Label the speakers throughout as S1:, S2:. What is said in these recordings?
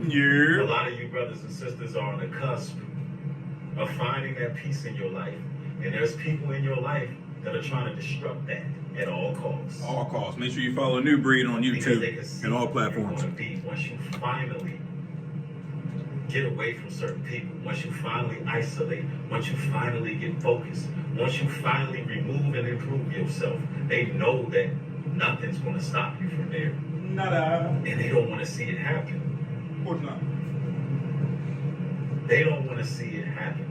S1: Yeah.
S2: A lot of you brothers and sisters are on the cusp of finding that peace in your life. And there's people in your life that are trying to disrupt that at all costs.
S1: All costs. Make sure you follow New Breed on YouTube and all platforms.
S2: Once you finally get away from certain people, once you finally isolate, once you finally get focused, once you finally remove and improve yourself, they know that nothing's going to stop you from there.
S1: Nada.
S2: And they don't want to see it happen.
S1: Of course not.
S2: They don't want to see it happen.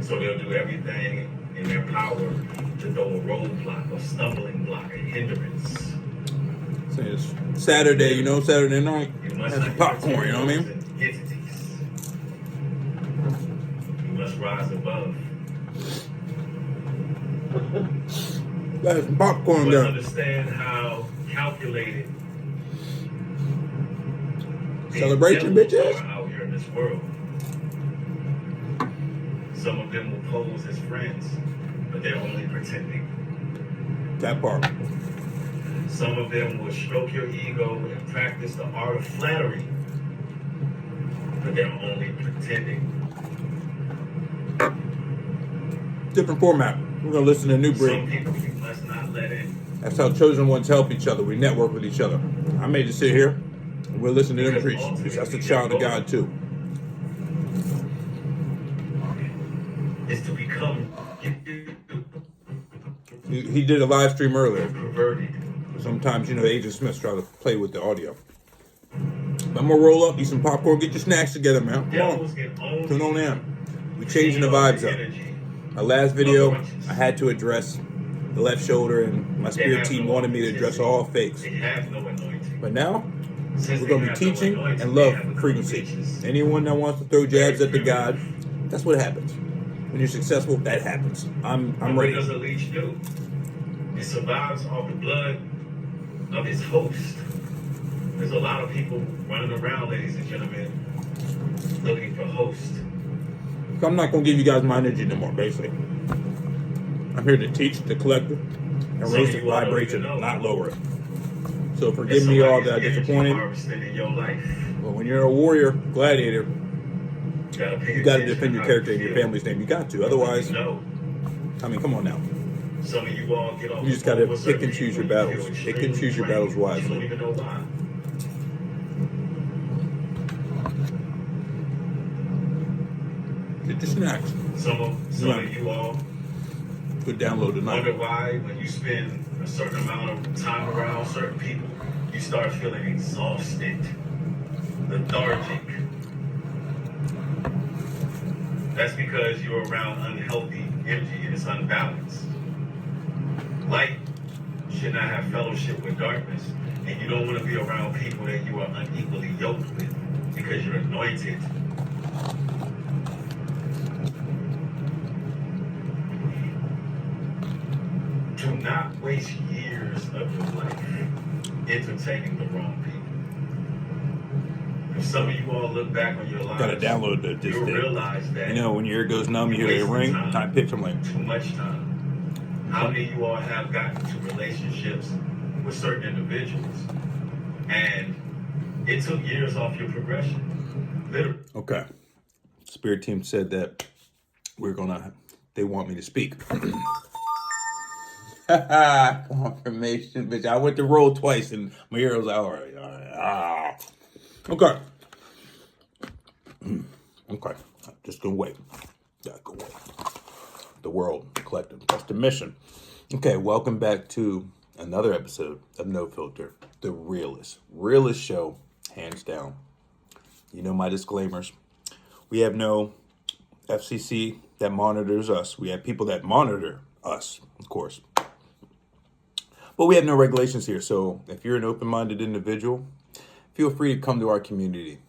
S2: So they'll do everything in their power to throw a roadblock, a stumbling block, a hindrance.
S1: So it's Saturday, Saturday night. Have some popcorn, you know what I mean?
S2: Entities. You must rise above.
S1: Got some popcorn
S2: You
S1: there.
S2: must understand how calculated
S1: Celebration,
S2: the devils
S1: bitches.
S2: are out here in this world. Some of them will pose as friends, but they're only pretending.
S1: That part.
S2: Some of them will stroke your ego and practice the art of flattery, but they're only pretending.
S1: Different format. We're going to listen to New
S2: Some
S1: Breed.
S2: people you must not let in.
S1: That's how chosen ones help each other. We network with each other. I made to sit here and we're listening to them preach. That's the child of God, too.
S2: Is to become
S1: He did a live stream earlier.
S2: perverted.
S1: Sometimes, Agent Smith's try to play with the audio. But I'm going to roll up, eat some popcorn, get your snacks together, man. Come
S2: Devils
S1: on.
S2: can only
S1: Tune on in. We're changing the vibes up. My last video, I had to address the left shoulder, and my spirit team wanted me to address all fakes.
S2: They have no anointing.
S1: But now,
S2: Since
S1: we're
S2: they
S1: going to be
S2: have no
S1: teaching
S2: anointing,
S1: and
S2: they
S1: love
S2: have no
S1: frequency.
S2: riches.
S1: Anyone that wants to throw jabs at the God, that's what happens. When you're successful, that happens. I'm
S2: What
S1: ready.
S2: does a leech do? It survives off the blood of its host. There's a lot of people running around, ladies and gentlemen, looking for hosts.
S1: So I'm not going to give you guys my energy no more, basically. I'm here to teach the collective and raise the vibration, not lower it. So forgive me all that I disappointed.
S2: In your life.
S1: But when you're a warrior, gladiator,
S2: You
S1: got to defend your character and your family's name. You got to. Otherwise,
S2: No.
S1: I mean, come on now.
S2: Some of you all get off.
S1: You just got to pick and choose your battles. Pick and choose your battles
S2: You don't
S1: wisely.
S2: even know why.
S1: Get your snacks.
S2: Some of you all
S1: Good download
S2: wonder
S1: tonight.
S2: why when you spend a certain amount of time around certain people, you start feeling exhausted, lethargic. That's because you're around unhealthy energy and it's unbalanced. Light should not have fellowship with darkness, and you don't want to be around people that you are unequally yoked with because you're anointed. Do not waste years of your life entertaining the wrong people. If some of you all look back on your lives,
S1: Got to download this
S2: you'll
S1: thing.
S2: realize that
S1: When your ear goes numb, you hear a ring. Time picks. I'm like,
S2: too much time. How many of you all have gotten into relationships with certain individuals and it took years off your progression? Literally.
S1: okay. Spirit team said that they want me to speak. Confirmation, bitch. I went to roll twice and my ear was like, all right. Okay. Okay. Just gonna wait. Yeah, go wait. The world collective. That's the mission. Okay, welcome back to another episode of No Filter, the realest show, hands down. You know my disclaimers. We have no FCC that monitors us. We have people that monitor us, of course. But we have no regulations here. So if you're an open-minded individual, feel free to come to our community.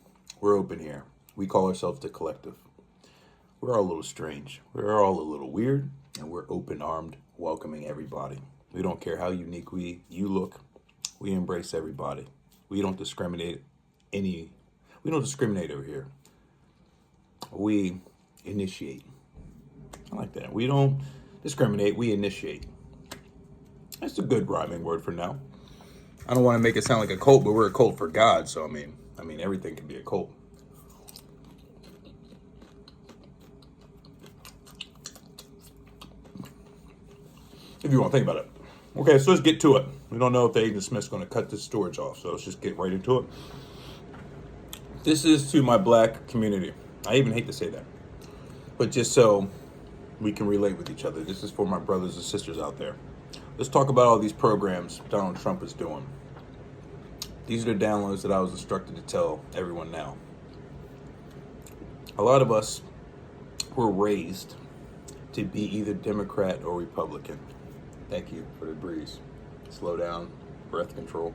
S1: We're open here. We call ourselves the collective. We're all a little strange. We're all a little weird, and we're open-armed, welcoming everybody. We don't care how unique you look. We embrace everybody. We don't discriminate over here. We initiate. I like that. We don't discriminate. We initiate. That's a good rhyming word for now. I don't want to make it sound like a cult, but we're a cult for God. So I mean, everything can be a cult. If you want to think about it. Okay, so let's get to it. We don't know if the Agent Smith's going to cut this storage off, so let's just get right into it. This is to my black community. I even hate to say that, but just so we can relate with each other. This is for my brothers and sisters out there. Let's talk about all these programs Donald Trump is doing. These are the downloads that I was instructed to tell everyone now. A lot of us were raised to be either Democrat or Republican. Thank you for the breeze. Slow down, breath control.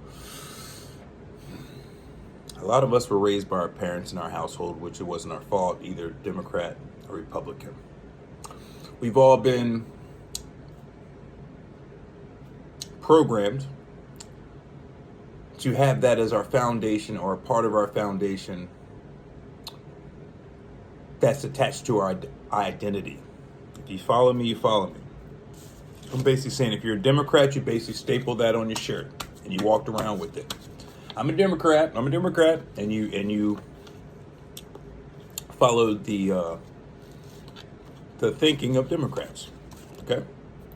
S1: A lot of us were raised by our parents in our household, which it wasn't our fault, either Democrat or Republican. We've all been programmed to have that as our foundation or a part of our foundation that's attached to our identity. If you follow me, you follow me. I'm basically saying if you're a Democrat, you basically staple that on your shirt and you walked around with it. I'm a Democrat, and you followed the thinking of Democrats. Okay?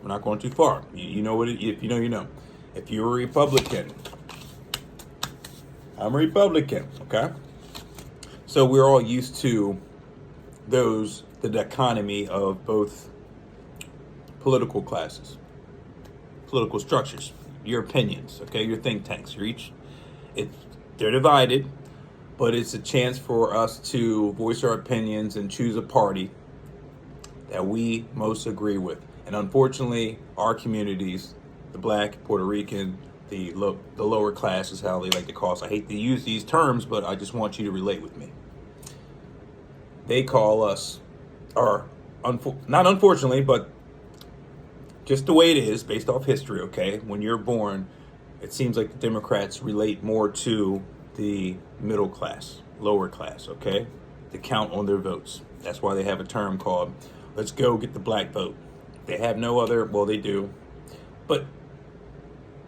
S1: We're not going too far. You know what if you know, you know. If you're a Republican, I'm a Republican, okay? So we're all used to the dichotomy of both political classes, political structures, your opinions, okay, your think tanks. They're divided, but it's a chance for us to voice our opinions and choose a party that we most agree with. And unfortunately, our communities, the black, Puerto Rican, the lower class is how they like to call us. I hate to use these terms, but I just want you to relate with me. They call us, not unfortunately, but just the way it is, based off history, okay? When you're born, it seems like the Democrats relate more to the middle class, lower class, okay? To count on their votes. That's why they have a term called, let's go get the black vote. They have no other, well, they do. But,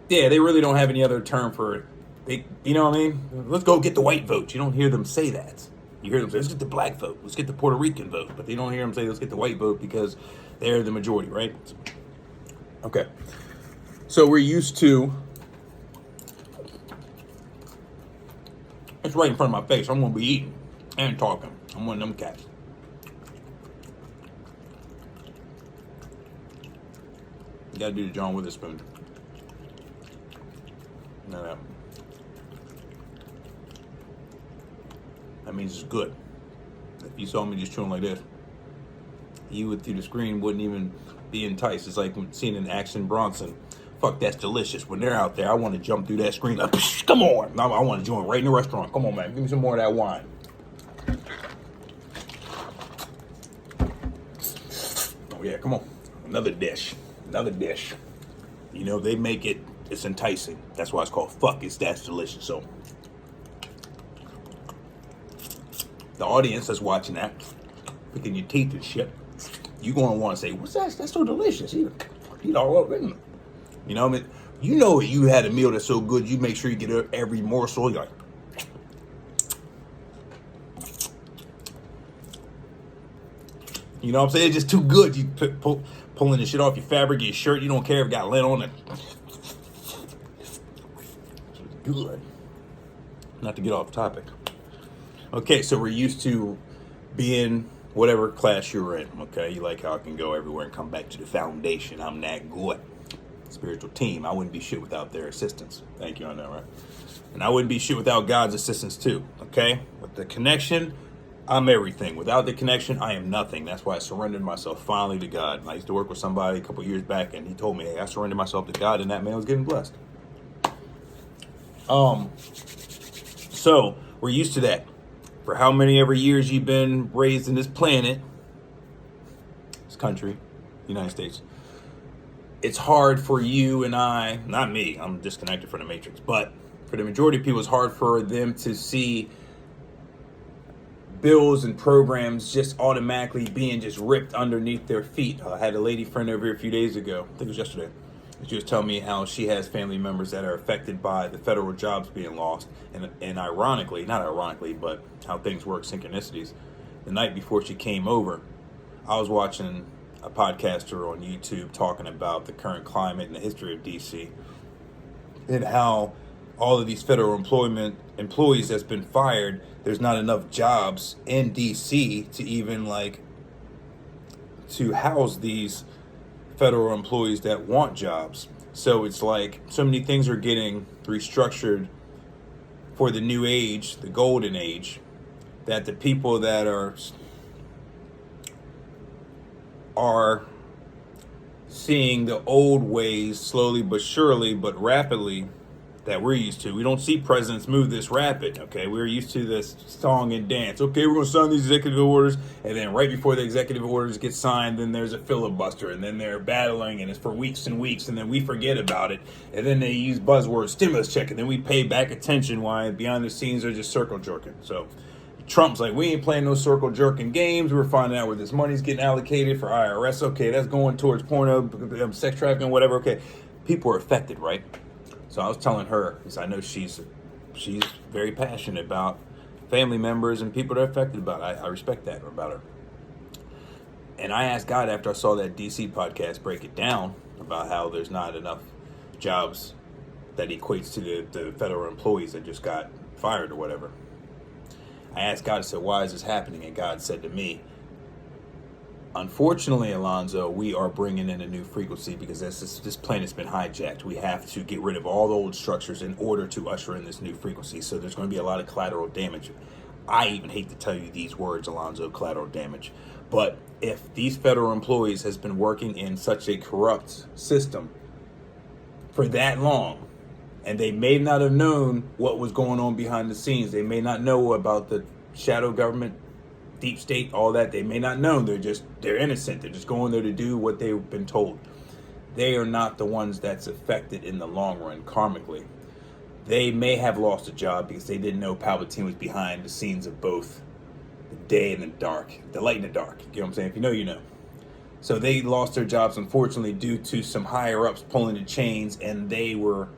S1: yeah, they really don't have any other term for it. You know what I mean? Let's go get the white vote. You don't hear them say that. You hear them say, let's get the black vote. Let's get the Puerto Rican vote. But you don't hear them say, let's get the white vote because they're the majority, right? Okay. So we're used to, it's right in front of my face. I'm going to be eating and talking. I'm one of them cats. You got to do the John Witherspoon. No. That means it's good. If you saw me just chewing like this, you would through the screen wouldn't even be enticed. It's like seeing an Action Bronson. Fuck, that's delicious. When they're out there, I want to jump through that screen like, come on. I want to join right in the restaurant. Come on, man. Give me some more of that wine. Oh, yeah, come on. Another dish. You know, they make it's enticing. That's why it's called fuck, that's delicious. So, the audience that's watching that, picking your teeth and shit, you're going to want to say, what's that? That's so delicious. Eat all over it. You know what I mean? You know you had a meal that's so good, you make sure you get every morsel. You're like, you know what I'm saying? It's just too good. You pulling the shit off your fabric, your shirt. You don't care if it got lint on it. It's good. Not to get off topic. Okay, so we're used to being whatever class you're in, okay? You like how I can go everywhere and come back to the foundation. I'm that good. Spiritual team. I wouldn't be shit without their assistance. Thank you on that, right? And I wouldn't be shit without God's assistance too, okay? With the connection, I'm everything. Without the connection, I am nothing. That's why I surrendered myself finally to God. I used to work with somebody a couple years back, and he told me, hey, I surrendered myself to God, and that man was getting blessed. So, we're used to that. For how many ever years you've been raised in this planet, this country, United States, it's hard for you and I, not me, I'm disconnected from the matrix, but for the majority of people, it's hard for them to see bills and programs just automatically being just ripped underneath their feet. I had a lady friend over here a few days ago, I think it was yesterday, She was telling me how she has family members that are affected by the federal jobs being lost. And ironically, not ironically, but how things work, synchronicities. The night before she came over, I was watching a podcaster on YouTube talking about the current climate and the history of DC and how all of these federal employees that's been fired, there's not enough jobs in DC to even to house these federal employees that want jobs. So it's like so many things are getting restructured for the new age, the golden age, that the people that are seeing the old ways slowly but surely, but rapidly, that we're used to. We don't see presidents move this rapid, okay? We're used to this song and dance. Okay, we're going to sign these executive orders, and then right before the executive orders get signed, then there's a filibuster, and then they're battling, and it's for weeks and weeks, and then we forget about it, and then they use buzzwords, stimulus check, and then we pay back attention while behind the scenes they're just circle jerking. So Trump's like, we ain't playing no circle jerking games. We're finding out where this money's getting allocated for IRS. Okay, that's going towards porno, sex trafficking, whatever. Okay, people are affected, right? So I was telling her, because I know she's very passionate about family members and people that are affected about it. I respect that about her. And I asked God after I saw that DC podcast break it down about how there's not enough jobs that equates to the federal employees that just got fired or whatever. I asked God, I said, why is this happening? And God said to me, unfortunately, Alonzo, we are bringing in a new frequency because this planet's been hijacked. We have to get rid of all the old structures in order to usher in this new frequency. So there's going to be a lot of collateral damage. I even hate to tell you these words, Alonzo, collateral damage. But if these federal employees has been working in such a corrupt system for that long, and they may not have known what was going on behind the scenes. They may not know about the shadow government, deep state, all that. They may not know. They're innocent. They're just going there to do what they've been told. They are not the ones that's affected in the long run, karmically. They may have lost a job because they didn't know Palpatine was behind the scenes of both the day and the dark, the light and the dark. You know what I'm saying? If you know, you know. So they lost their jobs, unfortunately, due to some higher ups pulling the chains, and they were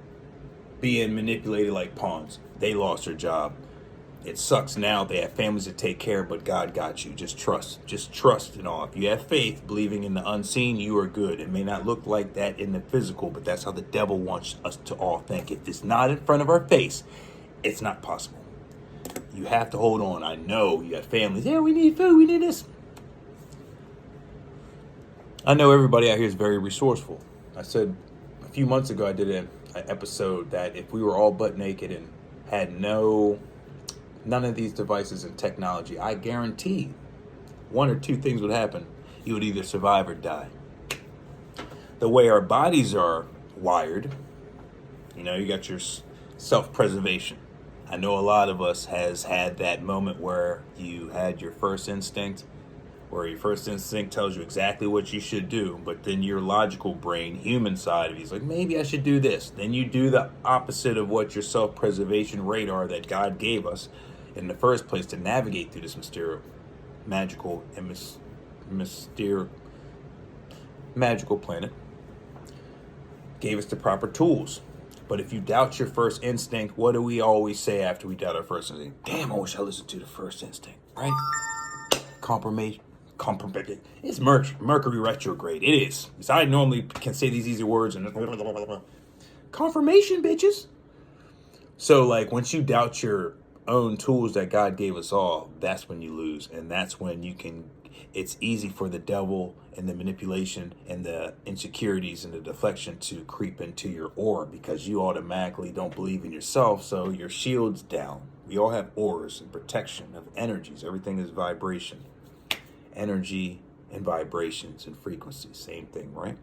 S1: being manipulated like pawns. They lost their job. It sucks now. They have families to take care of, but God got you. Just trust in all. If you have faith, believing in the unseen, you are good. It may not look like that in the physical, but that's how the devil wants us to all think. If it's not in front of our face, it's not possible. You have to hold on. I know you have families. Yeah, we need food. We need this. I know everybody out here is very resourceful. I said a few months ago, I did an episode that if we were all butt naked and had none of these devices and technology, I guarantee one or two things would happen. You would either survive or die. The way our bodies are wired, you got your self-preservation. I know a lot of us has had that moment where you had your first instinct, where your first instinct tells you exactly what you should do, but then your logical brain, human side of you, is like, maybe I should do this. Then you do the opposite of what your self-preservation radar that God gave us in the first place to navigate through this magical planet, gave us the proper tools. But if you doubt your first instinct, what do we always say after we doubt our first instinct? Damn, I wish I listened to the first instinct, right? Confirmation. It's Mercury retrograde. It is. So I normally can say these easy words and confirmation, bitches. So once you doubt your own tools that God gave us all, that's when you lose. And that's when it's easy for the devil and the manipulation and the insecurities and the deflection to creep into your aura because you automatically don't believe in yourself. So your shield's down. We all have auras and protection of energies. Everything is vibration. Energy and vibrations and frequencies, same thing, right?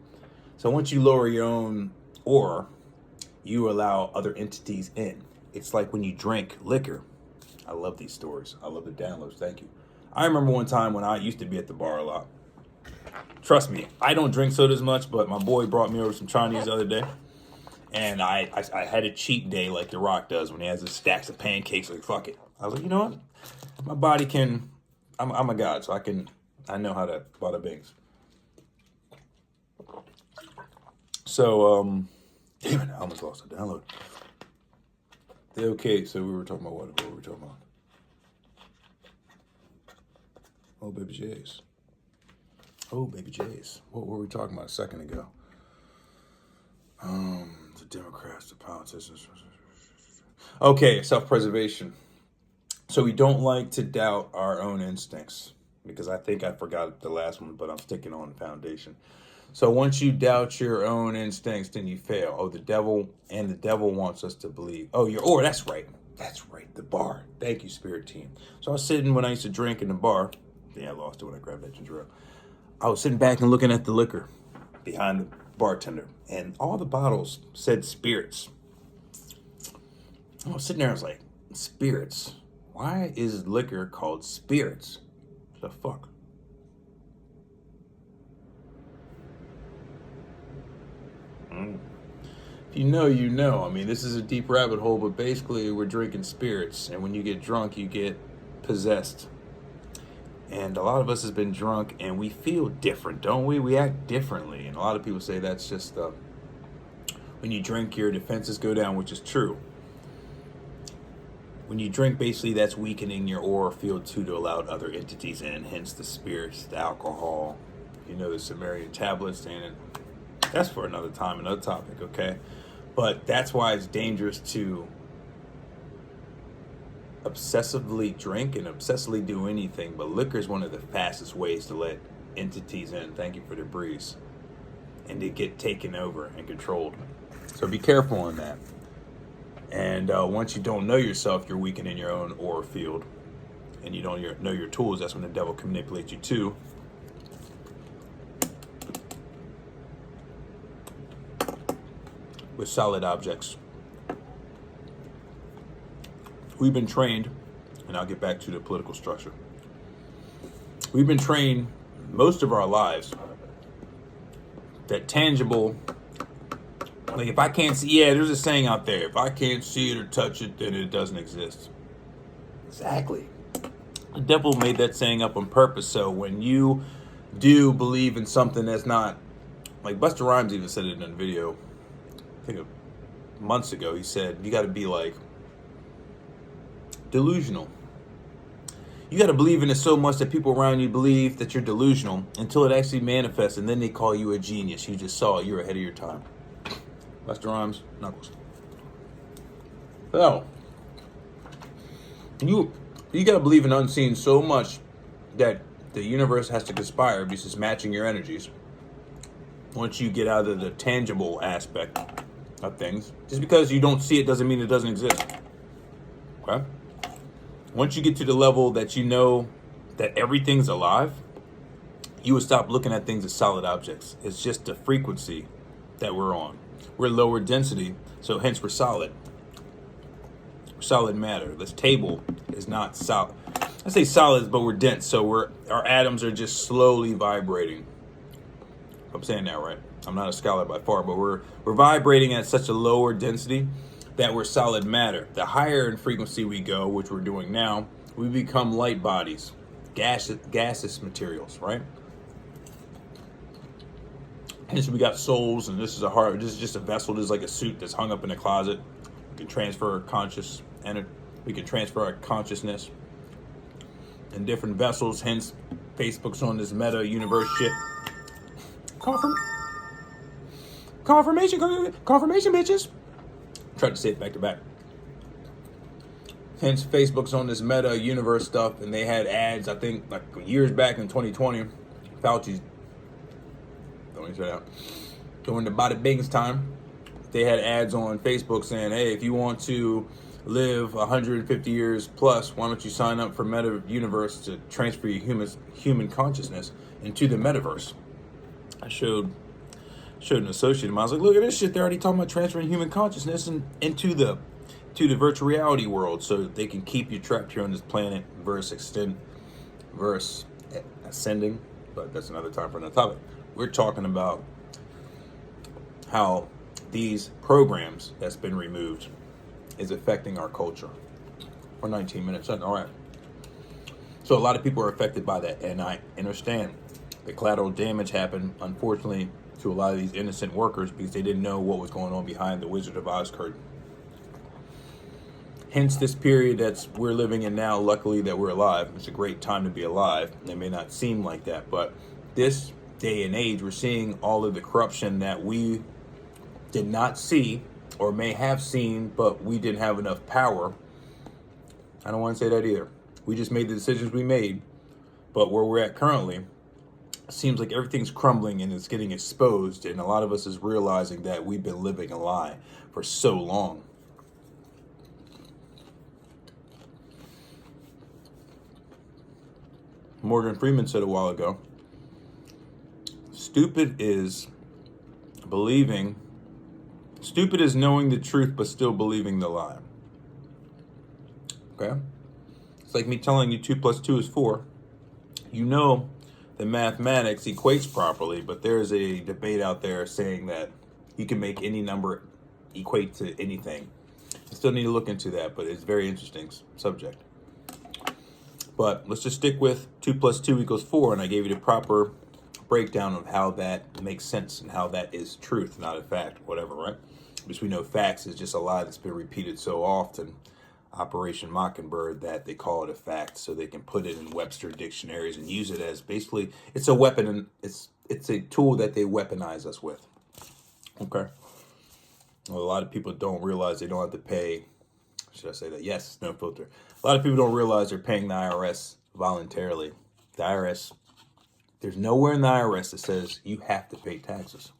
S1: So once you lower your own aura, you allow other entities in. It's like when you drink liquor. I love these stories. I love the downloads. Thank you. I remember one time when I used to be at the bar a lot. Trust me, I don't drink sodas much, but my boy brought me over some Chinese the other day. And I had a cheat day like The Rock does when he has his stacks of pancakes. Like, fuck it. I was like, you know what? My body can... I'm a god, so I know how to bada bings. So, damn it, I almost lost the download. Okay, so we were talking about what were we talking about? Oh, baby J's. Oh, baby J's. What were we talking about a second ago? The Democrats, the politicians. Okay, self-preservation. So we don't like to doubt our own instincts, because I think I forgot the last one, but I'm sticking on the foundation. So once you doubt your own instincts, then you fail. Oh, the devil wants us to believe. That's right. That's right. The bar. Thank you, Spirit Team. So I was sitting when I used to drink in the bar. Yeah, I lost it when I grabbed that ginger ale. I was sitting back and looking at the liquor behind the bartender, and all the bottles said spirits. I was sitting there, I was like, spirits? Why is liquor called spirits? The fuck? If you know, you know. I mean, this is a deep rabbit hole, but basically we're drinking spirits, and when you get drunk, you get possessed. And a lot of us has been drunk, and we feel different, don't we? We act differently, and a lot of people say that's just when you drink, your defenses go down, which is true. When you drink, basically, that's weakening your aura field too to allow other entities in, hence the spirits, the alcohol, the Sumerian tablets, and that's for another time, another topic, okay? But that's why it's dangerous to obsessively drink and obsessively do anything, but liquor is one of the fastest ways to let entities in. Thank you for the breeze. And to get taken over and controlled. So be careful on that. And once you don't know yourself, you're weakening your own aura field, and you don't know your tools. That's when the devil can manipulate you too. With solid objects. We've been trained, and I'll get back to the political structure. We've been trained most of our lives that tangible, like if I can't see, there's a saying out there, if I can't see it or touch it, then it doesn't exist. Exactly. The devil made that saying up on purpose, so when you do believe in something that's not, like Busta Rhymes even said it in a video, I think months ago, he said, you got to be like delusional. You got to believe in it so much that people around you believe that you're delusional until it actually manifests, and then they call you a genius. You just saw it. You're ahead of your time. Busta Rhymes, Knuckles. So, you got to believe in unseen so much that the universe has to conspire, because it's matching your energies. Once you get out of the tangible aspect of things, just because you don't see it doesn't mean it doesn't exist. Okay? Once you get to the level that you know that everything's alive, you would stop looking at things as solid objects. It's just the frequency that we're on. We're lower density, so hence we're solid. We're solid matter. This table is not solid. I say solid, but we're dense, so our atoms are just slowly vibrating. I'm saying that right. I'm not a scholar by far, but we're vibrating at such a lower density that we're solid matter. The higher in frequency we go, which we're doing now, we become light bodies, gaseous materials, right? And so we got souls, and this is a heart. This is just a vessel. This is like a suit that's hung up in a closet. We can transfer we can transfer our consciousness in different vessels. Hence, Facebook's on this meta universe shit. Confirmation, bitches. Tried to say it back to back. Hence, Facebook's on this meta universe stuff, and they had ads, I think, like years back in 2020. Fauci's, don't even say that. During the Bada Bing's time, they had ads on Facebook saying, hey, if you want to live 150 years plus, why don't you sign up for Meta Universe to transfer your human consciousness into the metaverse? I showed an associate of mine. I was like, look at this shit. They're already talking about transferring human consciousness into the virtual reality world, so they can keep you trapped here on this planet versus ascending. But that's another time for another topic. We're talking about how these programs that's been removed is affecting our culture. We're 19 minutes in. All right. So a lot of people are affected by that, and I understand the collateral damage happened. Unfortunately, to a lot of these innocent workers because they didn't know what was going on behind the Wizard of Oz curtain. Hence this period that we're living in now, luckily that we're alive. It's a great time to be alive. It may not seem like that, but this day and age, we're seeing all of the corruption that we did not see or may have seen, but we didn't have enough power. I don't want to say that either. We just made the decisions we made, but where we're at currently, it seems like everything's crumbling and it's getting exposed, and a lot of us is realizing that we've been living a lie for so long. Morgan Freeman said a while ago, stupid is knowing the truth but still believing the lie. Okay? It's like me telling you 2 + 2 is 4. You know the mathematics equates properly, but there's a debate out there saying that you can make any number equate to anything. I still need to look into that, but it's a very interesting subject. But let's just stick with 2 + 2 = 4, and I gave you the proper breakdown of how that makes sense and how that is truth, not a fact, whatever, right? Because we know facts is just a lie that's been repeated so often, Operation Mockingbird, that they call it a fact so they can put it in Webster dictionaries and use it as basically, it's a weapon, and it's a tool that they weaponize us with. Okay? Well, a lot of people don't realize they don't have to pay, should I say that? Yes, no filter. A lot of people don't realize they're paying the IRS voluntarily. The IRS, there's nowhere in the IRS that says you have to pay taxes.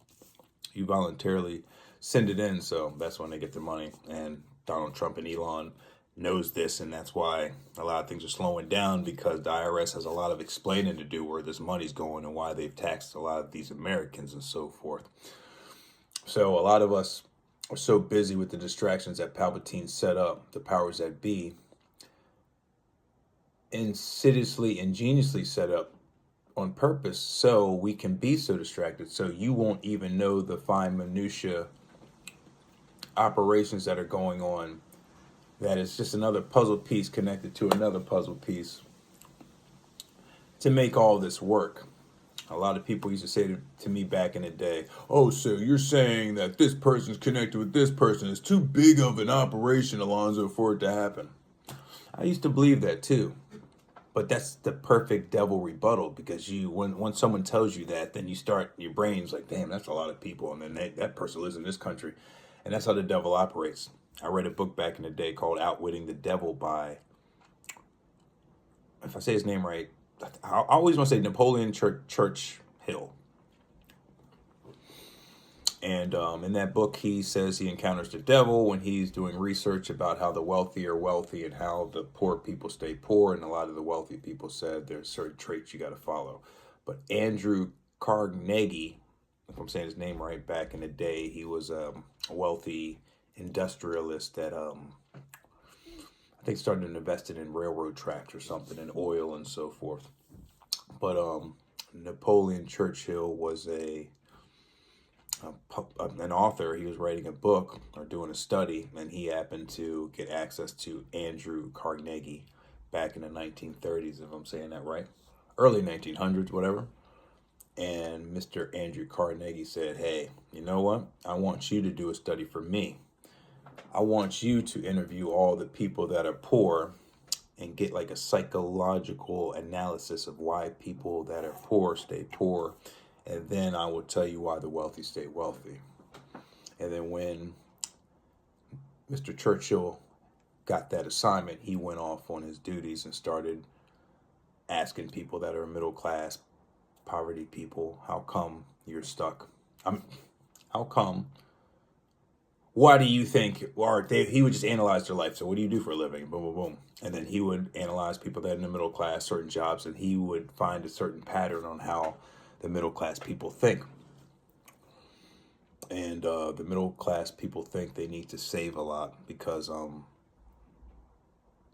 S1: You voluntarily send it in, so that's when they get their money. And Donald Trump and Elon knows this, and that's why a lot of things are slowing down, because the IRS has a lot of explaining to do where this money's going and why they've taxed a lot of these Americans and so forth. So a lot of us are so busy with the distractions that Palpatine set up, the powers that be, insidiously, ingeniously set up on purpose so we can be so distracted, so you won't even know the fine minutia operations that are going on, that is just another puzzle piece connected to another puzzle piece to make all this work. A lot of people used to say to me back in the day, oh, so you're saying that this person's connected with this person. It's too big of an operation, Alonzo, for it to happen. I used to believe that too. But that's the perfect devil rebuttal, because when someone tells you that, then you start, your brain's like, damn, that's a lot of people. And then that person lives in this country. And that's how the devil operates. I read a book back in the day called Outwitting the Devil by, if I say his name right, I always want to say Napoleon Churchill. And in that book, he says he encounters the devil when he's doing research about how the wealthy are wealthy and how the poor people stay poor. And a lot of the wealthy people said there's certain traits you got to follow. But Andrew Carnegie, if I'm saying his name right, back in the day, he was a wealthy industrialist that I think started investing in railroad tracks or something, and oil and so forth. But Napoleon Churchill was an author. He was writing a book or doing a study, and he happened to get access to Andrew Carnegie back in the 1930s, if I'm saying that right, early 1900s, whatever. And Mr. Andrew Carnegie said, hey, you know what? I want you to do a study for me. I want you to interview all the people that are poor and get like a psychological analysis of why people that are poor stay poor. And then I will tell you why the wealthy stay wealthy. And then when Mr. Churchill got that assignment, he went off on his duties and started asking people that are middle class, poverty people, how come you're stuck? How come? Why do you think? Or he would just analyze their life. So what do you do for a living? Boom, boom, boom. And then he would analyze people that are in the middle class, certain jobs, and he would find a certain pattern on how the middle class people think. And the middle class people think they need to save a lot because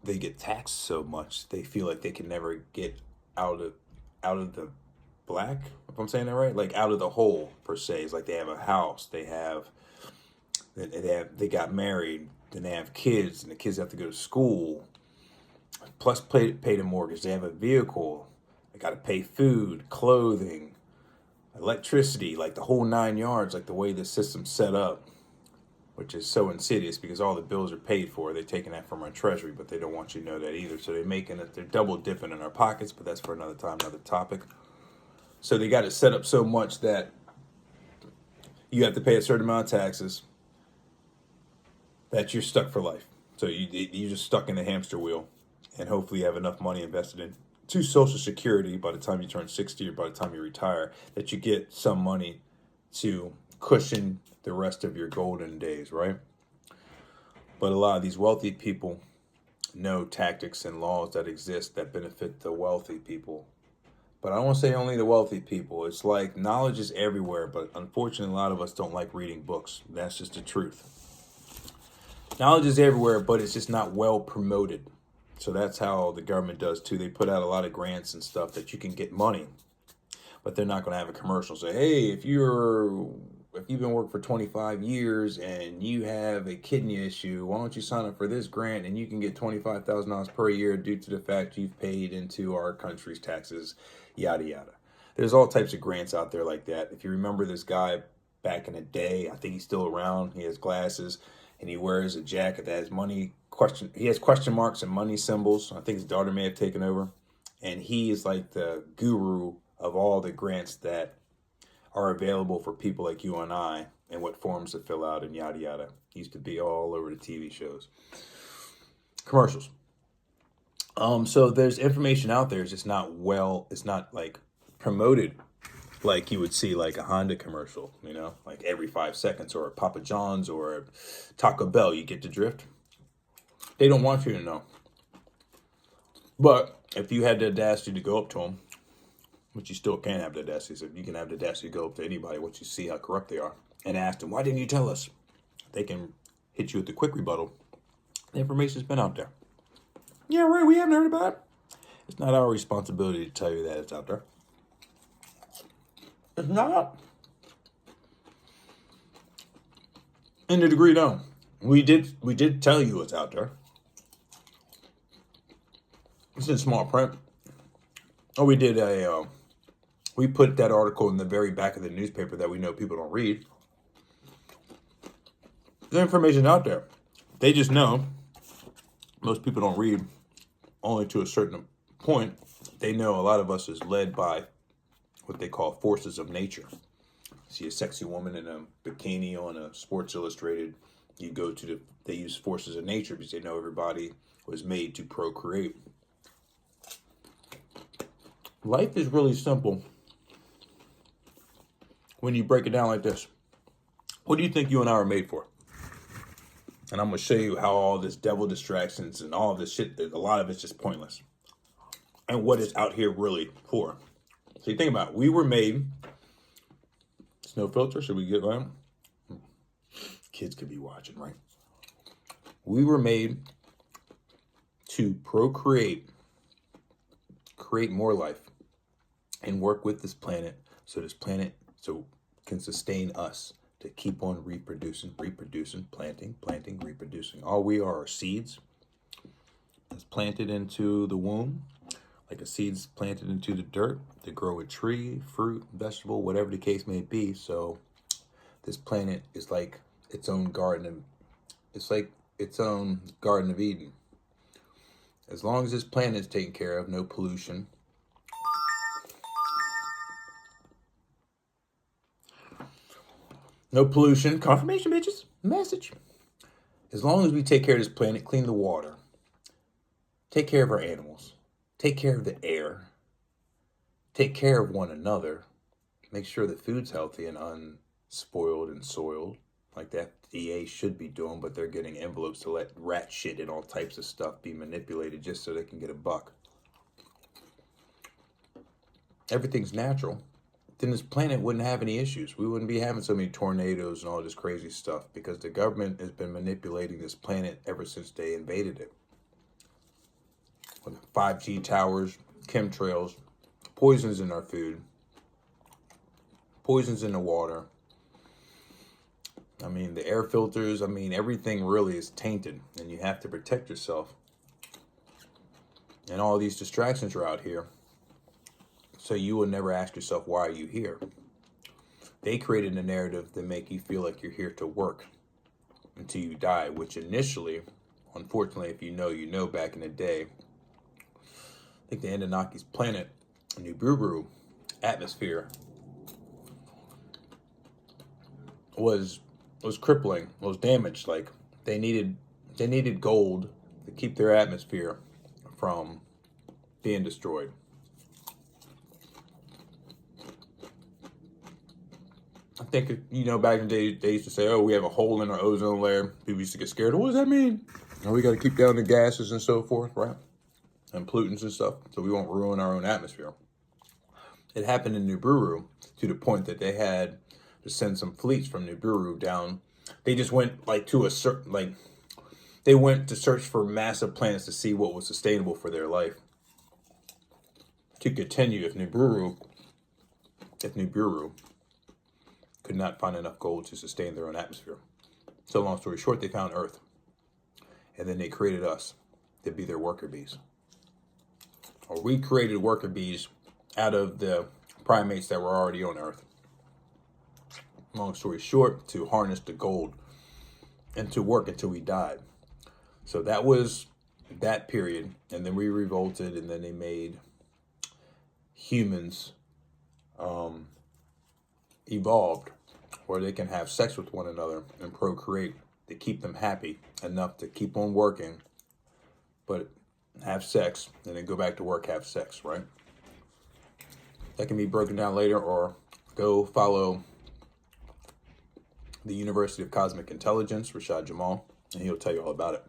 S1: they get taxed so much. They feel like they can never get out of the black, if I'm saying that right, like out of the hole per se. It's like they have a house, they got married, then they have kids, and the kids have to go to school, plus pay the mortgage. They have a vehicle, they got to pay food, clothing, electricity, like the whole 9 yards, like the way the system's set up, which is so insidious because all the bills are paid for. They're taking that from our treasury, but they don't want you to know that either. So they're double dipping in our pockets, but that's for another time, another topic. So they got it set up so much that you have to pay a certain amount of taxes that you're stuck for life. So you're just stuck in the hamster wheel, and hopefully you have enough money invested into Social Security by the time you turn 60 or by the time you retire that you get some money to cushion the rest of your golden days, right? But a lot of these wealthy people know tactics and laws that exist that benefit the wealthy people. But I don't want to say only the wealthy people. It's like knowledge is everywhere, but unfortunately a lot of us don't like reading books. That's just the truth. Knowledge is everywhere, but it's just not well promoted. So that's how the government does too. They put out a lot of grants and stuff that you can get money, but they're not going to have a commercial say, hey, if you've been working for 25 years and you have a kidney issue, why don't you sign up for this grant and you can get $25,000 per year due to the fact you've paid into our country's taxes, yada, yada. There's all types of grants out there like that. If you remember this guy back in the day, I think he's still around. He has glasses and he wears a jacket that has he has question marks and money symbols. I think his daughter may have taken over. And he is like the guru of all the grants that are available for people like you and I and what forms to fill out and yada yada. He used to be all over the TV shows. Commercials. So there's information out there. It's just it's not like promoted like you would see like a Honda commercial, like every 5 seconds, or a Papa John's or a Taco Bell. You get the drift? They don't want you to know. But if you had the audacity to go up to them, which you still can have the audacity, so you can have the audacity to go up to anybody once you see how corrupt they are and ask them, why didn't you tell us? They can hit you with the quick rebuttal. The information's been out there. Yeah, right, we haven't heard about it. It's not our responsibility to tell you that it's out there. It's not. In the degree, no. We did tell you it's out there. It's in small print. Oh, we put that article in the very back of the newspaper that we know people don't read. The information out there. They just know most people don't read only to a certain point. They know a lot of us is led by what they call forces of nature. See a sexy woman in a bikini on a Sports Illustrated, they use forces of nature because they know everybody was made to procreate. Life is really simple when you break it down like this. What do you think you and I are made for? And I'm going to show you how all this devil distractions and all this shit, a lot of it's just pointless. And what it's out here really for. So you think about it. We were made, it's no filter, should we get on? Kids could be watching, right? We were made to procreate, create more life, and work with this planet so this planet can sustain us to keep on reproducing, planting, reproducing. All we are seeds that's planted into the womb, like a seed's planted into the dirt to grow a tree, fruit, vegetable, whatever the case may be. So this planet is like its own garden. It's like its own Garden of Eden. As long as this planet is taken care of, no pollution. No pollution. Confirmation, bitches. Message. As long as we take care of this planet, clean the water, take care of our animals, take care of the air, take care of one another, make sure the food's healthy and unspoiled and soiled, like the FDA should be doing, but they're getting envelopes to let rat shit and all types of stuff be manipulated just so they can get a buck. Everything's natural. Then this planet wouldn't have any issues. We wouldn't be having so many tornadoes and all this crazy stuff because the government has been manipulating this planet ever since they invaded it. With 5G towers, chemtrails, poisons in our food, poisons in the water. I mean, the air filters, everything really is tainted and you have to protect yourself. And all these distractions are out here. So you will never ask yourself, why are you here? they created a narrative to make you feel like you're here to work until you die, which initially, unfortunately, if you know, back in the day, I think the Anunnaki's planet, Nibiru atmosphere was crippling, was damaged. Like they needed gold to keep their atmosphere from being destroyed. I think, back in the day, they used to say, oh, we have a hole in our ozone layer. People used to get scared. What does that mean? Oh, we got to keep down the gases and so forth, right? And pollutants and stuff, so we won't ruin our own atmosphere. It happened in Nibiru to the point that they had to send some fleets from Nibiru down. They just went they went to search for massive planets to see what was sustainable for their life. To continue, if Nibiru could not find enough gold to sustain their own atmosphere. So long story short, they found Earth. And then they created us to be their worker bees. Or we created worker bees out of the primates that were already on Earth. Long story short, to harness the gold and to work until we died. So that was that period. And then we revolted, and then they made humans evolved where they can have sex with one another and procreate to keep them happy enough to keep on working, but have sex and then go back to work, have sex, right? That can be broken down later, or go follow the University of Cosmic Intelligence, Rashad Jamal, and he'll tell you all about it.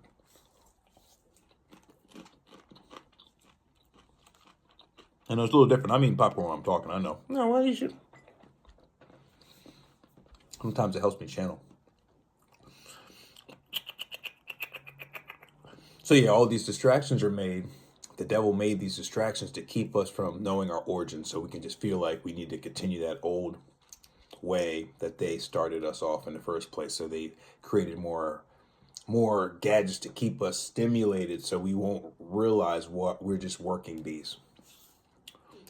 S1: I know it's a little different. I'm eating popcorn when I'm talking, I know. No, why you should. Sometimes it helps me channel. So yeah, all these distractions are made. The devil made these distractions to keep us from knowing our origins, so we can just feel like we need to continue that old way that they started us off in the first place. So they created more gadgets to keep us stimulated, so we won't realize what we're just working bees.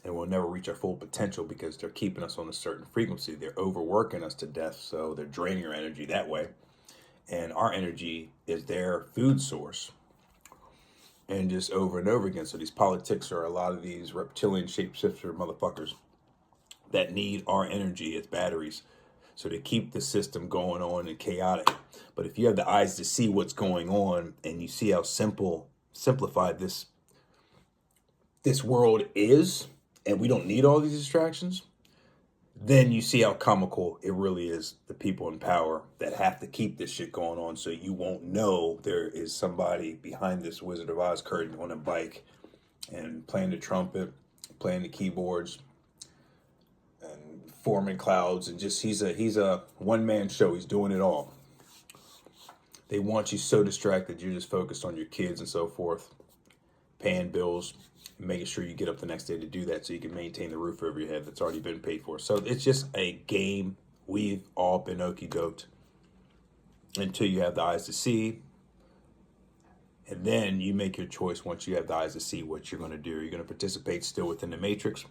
S1: And we'll never reach our full potential because they're keeping us on a certain frequency. They're overworking us to death, so they're draining our energy that way. And our energy is their food source. And just over and over again. So these politics are a lot of these reptilian shapeshifter motherfuckers that need our energy as batteries. So they keep the system going on and chaotic. But if you have the eyes to see what's going on, and you see how simplified this world is, and we don't need all these distractions, then you see how comical it really is, the people in power that have to keep this shit going on, so you won't know there is somebody behind this Wizard of Oz curtain on a bike and playing the trumpet, playing the keyboards, and forming clouds, and just he's a one-man show. He's doing it all. They want you so distracted you're just focused on your kids and so forth, paying bills, making sure you get up the next day to do that so you can maintain the roof over your head that's already been paid for. So it's just a game. We've all been okey-doked until you have the eyes to see. And then you make your choice once you have the eyes to see what you're going to do. You're going to participate still within the matrix,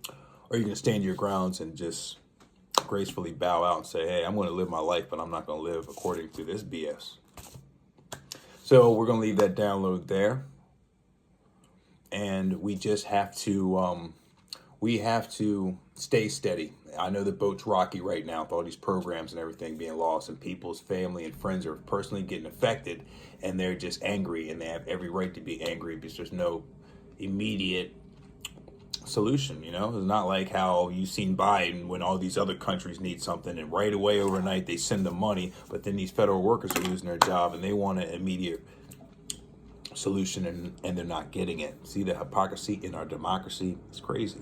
S1: or you're going to stand your grounds and just gracefully bow out and say, hey, I'm going to live my life, but I'm not going to live according to this BS. So we're going to leave that download there. And we just have to, stay steady. I know the boat's rocky right now with all these programs and everything being lost, and people's family and friends are personally getting affected, and they're just angry, and they have every right to be angry because there's no immediate solution. It's not like how you've seen Biden when all these other countries need something, and right away overnight they send them money, but then these federal workers are losing their job and they want an immediate solution, and they're not getting it. See the hypocrisy in our democracy? It's crazy.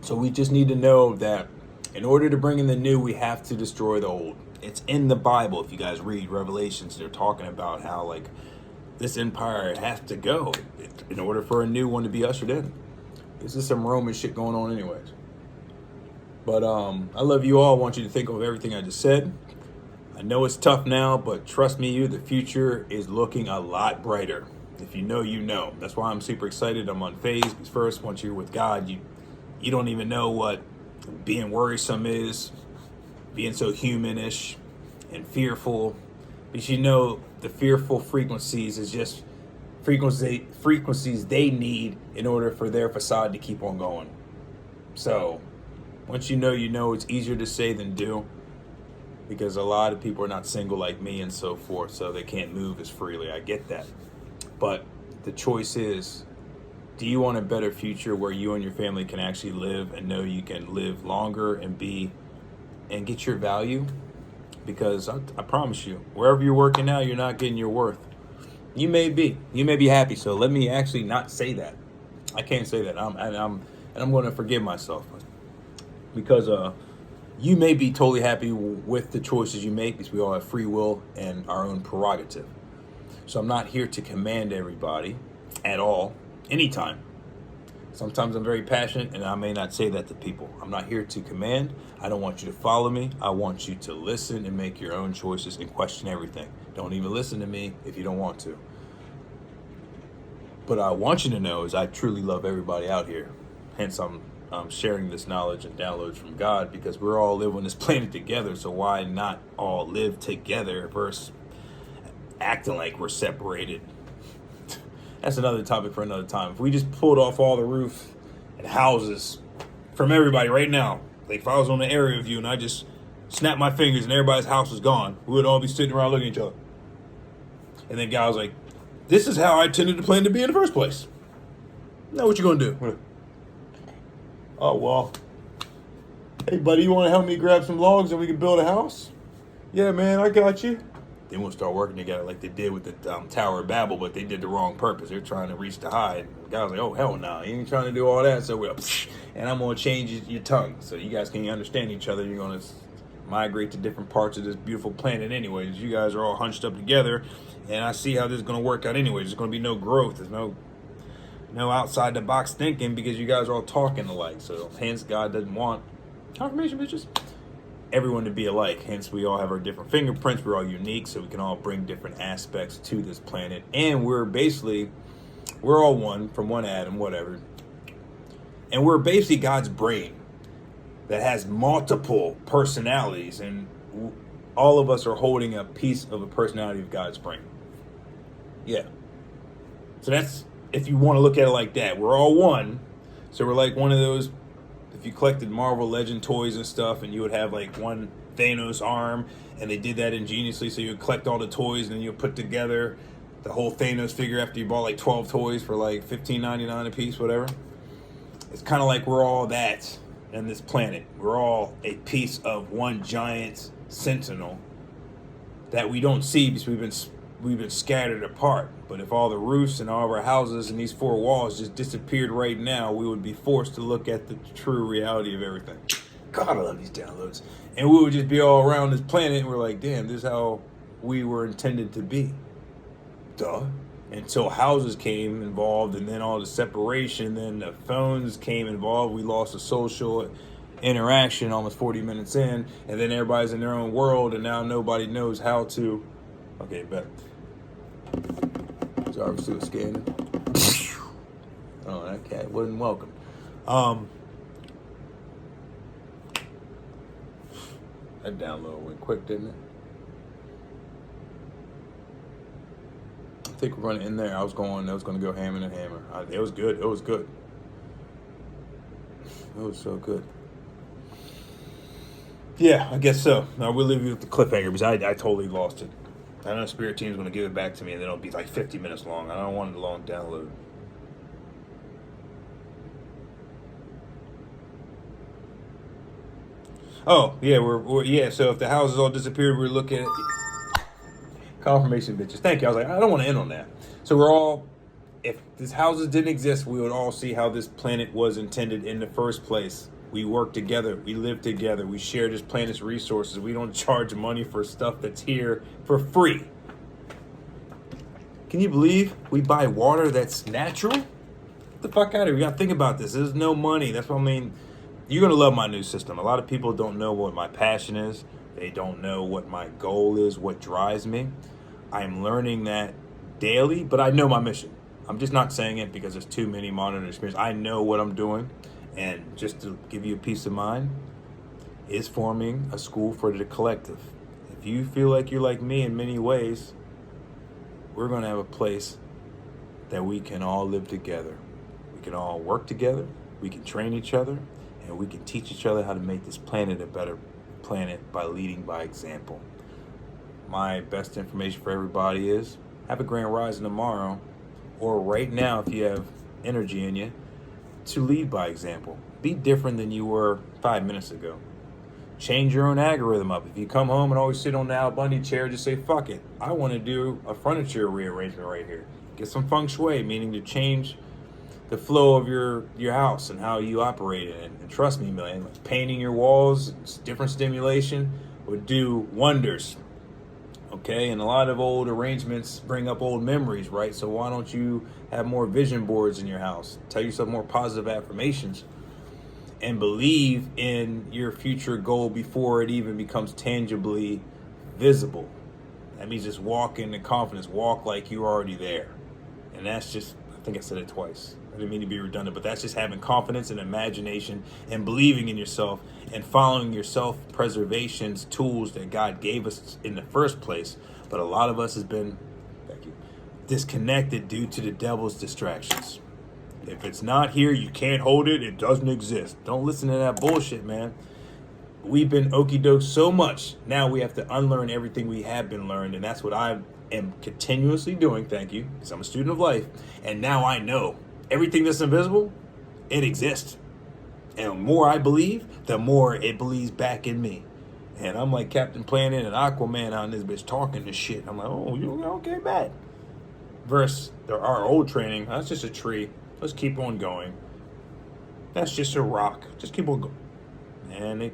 S1: So we just need to know that in order to bring in the new, we have to destroy the old. It's in the Bible. If you guys read Revelations, they're talking about how this empire has to go in order for a new one to be ushered in. This is some Roman shit going on anyways. But I love you all. I want you to think of everything I just said. I know it's tough now, but trust me, the future is looking a lot brighter. If you know, you know. That's why I'm super excited. I'm on phase, because first, once you're with God, you don't even know what being worrisome is, being so humanish and fearful. But the fearful frequencies is just frequencies they need in order for their facade to keep on going. So once you know, it's easier to say than do, because a lot of people are not single like me and so forth, so they can't move as freely. I get that. But the choice is, do you want a better future where you and your family can actually live and know you can live longer and get your value? Because I promise you, wherever you're working now, you're not getting your worth. You may be happy. So let me actually not say that. I can't say that. I'm going to forgive myself, because you may be totally happy with the choices you make, because we all have free will and our own prerogative. So I'm not here to command everybody at all, anytime. Sometimes I'm very passionate and I may not say that to people. I'm not here to command. I don't want you to follow me. I want you to listen and make your own choices and question everything. Don't even listen to me if you don't want to. But I want you to know is I truly love everybody out here. Hence I'm sharing this knowledge and downloads from God, because we're all live on this planet together. So why not all live together versus acting like we're separated? That's another topic for another time. If we just pulled off all the roofs and houses from everybody right now, like if I was on the area view and I just snapped my fingers and everybody's house was gone, we would all be sitting around looking at each other. And then God was like, this is how I intended to plan to be in the first place. Now what you gonna do? Oh, well, hey buddy, you wanna help me grab some logs and we can build a house? Yeah, man, I got you. They won't start working together like they did with the Tower of Babel, but they did the wrong purpose. They're trying to reach the high. And the guy was like, oh, hell no, you ain't trying to do all that. So we're and I'm going to change your tongue so you guys can understand each other. You're going to migrate to different parts of this beautiful planet anyways. You guys are all hunched up together, and I see how this is going to work out anyways. There's going to be no growth. There's no outside the box thinking, because you guys are all talking alike. So hence God doesn't want confirmation, bitches. Everyone to be alike. Hence we all have our different fingerprints. We're all unique, so we can all bring different aspects to this planet. And we're all one from one atom, whatever. And we're basically God's brain that has multiple personalities, and all of us are holding a piece of a personality of God's brain. Yeah. So that's, if you want to look at it like that, we're all one. So we're like one of those, if you collected Marvel Legend toys and stuff, and you would have like one Thanos arm, and they did that ingeniously, so you would collect all the toys and then you would put together the whole Thanos figure after you bought like 12 toys for like $15.99 a piece, whatever. It's kind of like we're all that in this planet. We're all a piece of one giant sentinel that we don't see because we've been scattered apart. But if all the roofs and all of our houses and these four walls just disappeared right now, we would be forced to look at the true reality of everything. God, I love these downloads. And we would just be all around this planet, and we're like, damn, this is how we were intended to be. Duh. Until houses came involved, and then all the separation, then the phones came involved. We lost the social interaction almost 40 minutes in, and then everybody's in their own world, and now nobody knows how to. Okay, bet. Sorry, we're still scanning. Oh, that cat wasn't welcome. That download went quick, didn't it? I think we're running in there. I was going to go hammer and hammer. It was good. It was good. It was so good. Yeah, I guess so. Now we'll leave you with the cliffhanger, because I totally lost it. I know Spirit Team's going to give it back to me, and then it'll be like 50 minutes long. I don't want a long download. Oh, yeah, so if the houses all disappeared, we're looking at confirmation, bitches. Thank you. I was like, I don't want to end on that. So if these houses didn't exist, we would all see how this planet was intended in the first place. We work together. We live together. We share this planet's resources. We don't charge money for stuff that's here for free. Can you believe we buy water that's natural? Get the fuck out of here. You got to think about this. There's no money. That's what I mean. You're going to love my new system. A lot of people don't know what my passion is. They don't know what my goal is, what drives me. I'm learning that daily, but I know my mission. I'm just not saying it because there's too many modern experiences. I know what I'm doing. And just to give you a peace of mind, is forming a school for the collective. If you feel like you're like me in many ways, we're going to have a place that we can all live together. We can all work together, we can train each other, and we can teach each other how to make this planet a better planet by leading by example. My best information for everybody is have a grand rising tomorrow, or right now if you have energy in you, to lead by example. Be different than you were 5 minutes ago. Change your own algorithm up. If you come home and always sit on the Al Bundy chair, just say, fuck it. I want to do a furniture rearrangement right here. Get some feng shui, meaning to change the flow of your house and how you operate it. And trust me, man, like painting your walls, different stimulation would do wonders. Okay, and a lot of old arrangements bring up old memories, right? So why don't you have more vision boards in your house? Tell yourself more positive affirmations and believe in your future goal before it even becomes tangibly visible. That means just walk in the confidence, walk like you're already there. And that's just, I think I said it twice. I didn't mean to be redundant, but that's just having confidence and imagination and believing in yourself and following your self-preservation's tools that God gave us in the first place. But a lot of us has been, thank you, disconnected due to the devil's distractions. If it's not here, you can't hold it, it doesn't exist. Don't listen to that bullshit, man. We've been okey-doke so much. Now we have to unlearn everything we have been learned, and that's what I am continuously doing, thank you, because I'm a student of life. And now I know everything that's invisible, it exists. And the more I believe, the more it believes back in me. And I'm like Captain Planet and Aquaman out in this bitch talking this shit. I'm like, oh, you okay, bad. Versus our old training, that's just a tree. Let's keep on going. That's just a rock. Just keep on going. And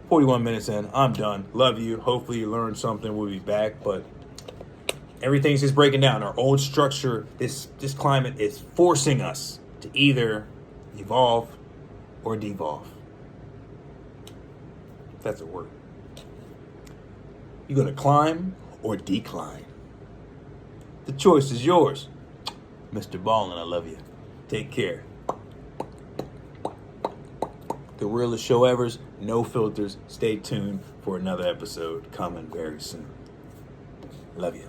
S1: 41 minutes in, I'm done. Love you. Hopefully you learned something. We'll be back. But everything's just breaking down. Our old structure, this climate is forcing us to either evolve or devolve. That's a word. You're going to climb or decline. The choice is yours. Mr. Ballin, I love you. Take care. The realest show ever, no filters. Stay tuned for another episode coming very soon. Love you.